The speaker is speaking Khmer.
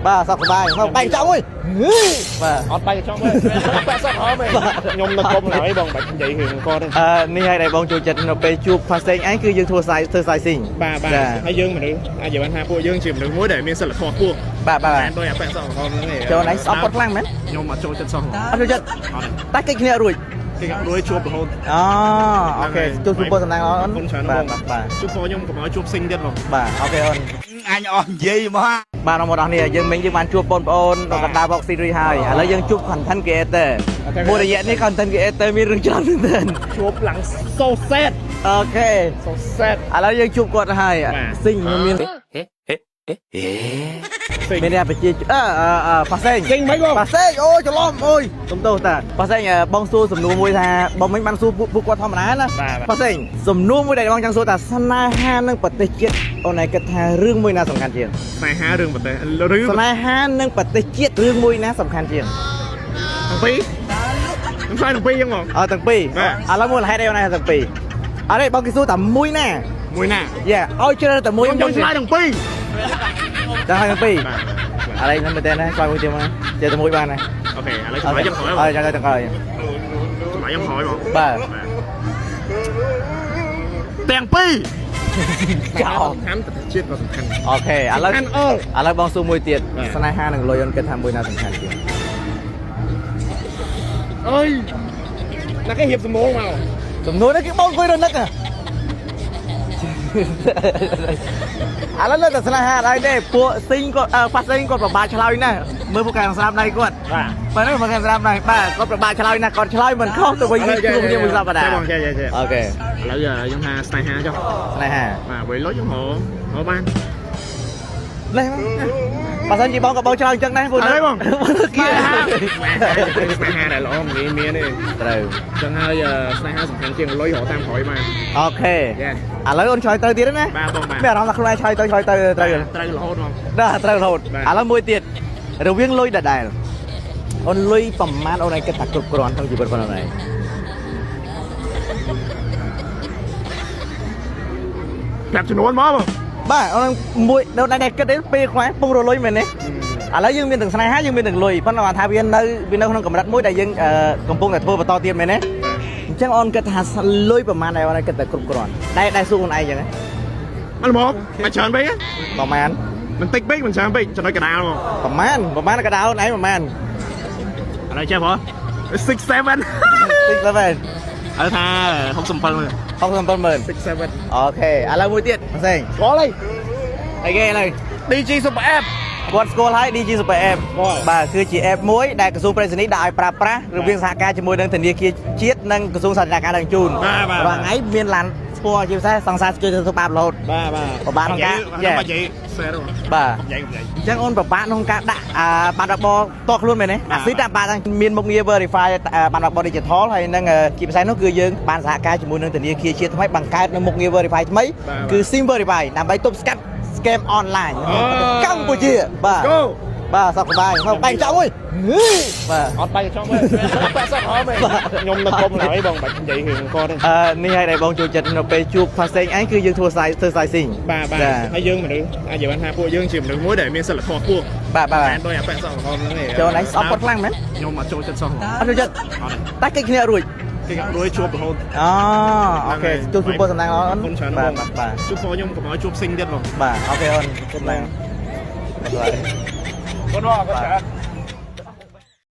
បាទសុខសប្បាយមកបែកចង់អើយបាទអត់បែកចង់ទេបែកសក់ហមខ្ញុំនៅគុំឡើយបងបាច់និយាយរឿងគាត់ទេនេះហើយដែលបងចូលចិត្តនៅពេលជួបផាសេងឯងគឺយើងធ្វើសាយស៊ីងបាទហើយយើងមនុស្សអាចនិយាយថាពួកយើងជាមនុស្សមួយដែលមានសិលធម៌ខ្ពស់បាទដោយអាបែកសក់ហមហ្នឹងទេចូលណៃស្អប់គាត់ខ្លាំងមែនខ្ញុំអត់ចូលចិត្តសក់អត់ចូលចិត្តតែកិច្ចគ្នារួចគេក៏រួចជួបរហូតអូខេជួបប៉ុណ្ណឹងអូនបាទជួបផងខ្ញុំកុំឲ្យជួបស៊ីងទៀតបងបាទអូខេអូនអញអស់និយាយមកបាទបងប្អូនយើងមិញយើងបានជួបបងប្អូនដល់កណ្ដាល box series ហើយឥឡូវយើងជួប content creator មួយរយៈនេះ content creator មានរឿងច្រើនមែនជួបឡើង so sad អូខេ so sad ឥឡូវយើងជួបគាត់ហើយស៊ីងមានមានតែប្រជាប៉ាសេងចេញមិនបងប៉ាសេងអូច្រឡំអូយសុំទោសតាប៉ាសេងបងសួរសំណួរមួយថាបងមិញបានសួរពួកគាត់ធម្មតាណាប៉ាសេងសំណួរមួយដែលបងចង់សួរថាស្នេហានឹងប្រទេសជាតិអូនឯងគិតថារឿងមួយណាសំខាន់ជាងស្នេហារឿងប្រទេសឬស្នេហានឹងប្រទេសជាតិរឿងមួយណាសំខាន់ជាងទាំងពីរខ្ញុំឆ្លើយទាំងពីរហ្នឹងហ្មងទាំងពីរឥឡូវមើលហេតុអីអូនឯងទាំងពីរអត់ទេបងគេសួរតែមួយណាយ៉ាឲ្យជ្រើសតែមួយខ្ញុំឆ្លើយទាំងពីរចាទាំងពីរឥឡូវខ្ញុំមើលតែណាឆ្លើយមួយទៀតមកចេះតែមួយបានណាអូខេឥឡូវឆ្លើយខ្ញុំក្រោយចាំទៅក្រោយឆ្លើយខ្ញុំក្រោយបងបាទទាំងពីរចោលសំខាន់ប្រទេសជាតិក៏សំខាន់អូខេឥឡូវបងសួរមួយទៀតស្នេហានឹងលុយអូនគិតថាមួយណាសំខាន់ជាងអើយណាគេរៀបសំណួរមកសំណួរនេះគេបងអង្គុយរនឹកឥឡូវលើតែស្នេហាអត់ហើយទេពួកស៊ីងគាត់ហ្វាសេងគាត់ប្របាឆ្លើយណាស់មើលពួកកែស្រាប់ដៃគាត់បាទហ្នឹងមកកែស្រាប់ដៃបាទគាត់ប្របាឆ្លើយណាស់គាត់ឆ្លើយមិនខុសទៅវិញគឺខ្ញុំមិនស្រាប់ដែរអូខេឥឡូវខ្ញុំថាស្នេហាចុះស្នេហាបាទវិញលុយខ្ញុំហៅបានលេះបើសិនជាបងក៏បងឆ្លើយអញ្ចឹងដែរពួកហ្នឹងបងស្នេហាដែលល្អមិនមានទេត្រូវអញ្ចឹងហើយស្នេហាសំខាន់ជាងលុយរកតាមក្រោយបានអូខេឥឡូវអូនឆ្លើយទៅទៀតណាបាទបងបាទមានអារម្មណ៍ថាខ្លួនឯងឆ្លើយទៅត្រូវរហូតបងត្រូវរហូតឥឡូវមួយទៀតរវាងលុយដដែលអូនលុយប្រមាណអូនឯងគិតថាគ្រប់គ្រាន់ក្នុងជីវិតប៉ុណ្ណឹងឯងប្រាប់ចំនួនមកបងបាទអូនមួយដល់តែគិតទេពេលខ្លះពងរលុយមែនទេឥឡូវយើងមានទាំងស្នេហាយើងមានទាំងលុយប៉ុន្តែថាវានៅក្នុងកម្រិតមួយដែលយើងកំពុងតែធ្វើបន្តទៀតមែនទេអញ្ចឹងអូនគិតថាលុយប្រមាណដែលអូនគិតតែគ្រប់គ្រាន់ដែលសួរខ្លួនឯងអញ្ចឹងអត់មកមិនច្រើនពេកប្រមាណមិនតិចពេកមិនច្រើនពេកចំណុចកណ្ដាលមកប្រមាណកណ្ដាលអូនឯងប្រមាណឥឡូវចេះបង6 7 6 7អើថា67 67អូខេឥឡូវមួយទៀតផ្សេងស្គាល់អីគេឥឡូវ DG Super App គាត់ស្គាល់ហើយ DG Super App បាទគឺជា app មួយដែលក្រសួងប្រៃសណីយ៍ដាក់ឲ្យប្រើប្រាស់រវាងសហការជាមួយនឹងធនាគារជាតិនិងក្រសួងសាធារណការដឹកជញ្ជូនរាល់ថ្ងៃមានឡានស្ពណ៌ជាពិសេសសង្សារជួយទៅបាបរហូតបាទពិបាកក្នុងការនិយាយស្វែរបាទអញ្ចឹងអូនពិបាកក្នុងការដាក់បានរបរតខ្លួនមែនទេអាស៊ីតបានមានមុខងារ verify បានរបរ digital ហើយនឹងជាពិសេសនោះគឺយើងបានសហការជាមួយនឹងធនាគារជាតិថ្មីបង្កើតនៅមុខងារ verify ថ្មីគឺ SIM verify ដើម្បីទប់ស្កាត់ scam online កម្ពុជាបាទសុខសប្បាយមកបែកចង់អើយបាទអត់បែកចង់ទេបែកសក់ហមខ្ញុំនៅគុំឡើយបងបាច់និយាយរឿងគាត់ទេនេះហើយដែលបងចូលចិត្តនៅពេលជួបផាសេងឯងគឺយើងធ្វើសាយស៊ីងបាទហើយយើងមនុស្សអាចនិយាយថាពួកយើងជាមនុស្សមួយដែលមានសិលធម៌ខ្ពស់បាទដោយអាបែកសក់ហមហ្នឹងទេចូលណៃស្អប់គាត់ខ្លាំងមែនខ្ញុំអត់ចូលចិត្តសក់អត់ចូលចិត្តតែកិច្ចគ្នារួចគេក៏រួចជួបរហូតអូខេជួបប៉ុណ្ណឹងអូនបាទជួបផងខ្ញុំកុំឲ្យជួបស៊ីងទៀតបងបាទអូខេអូនជុំឡើងគាត់មកគាត់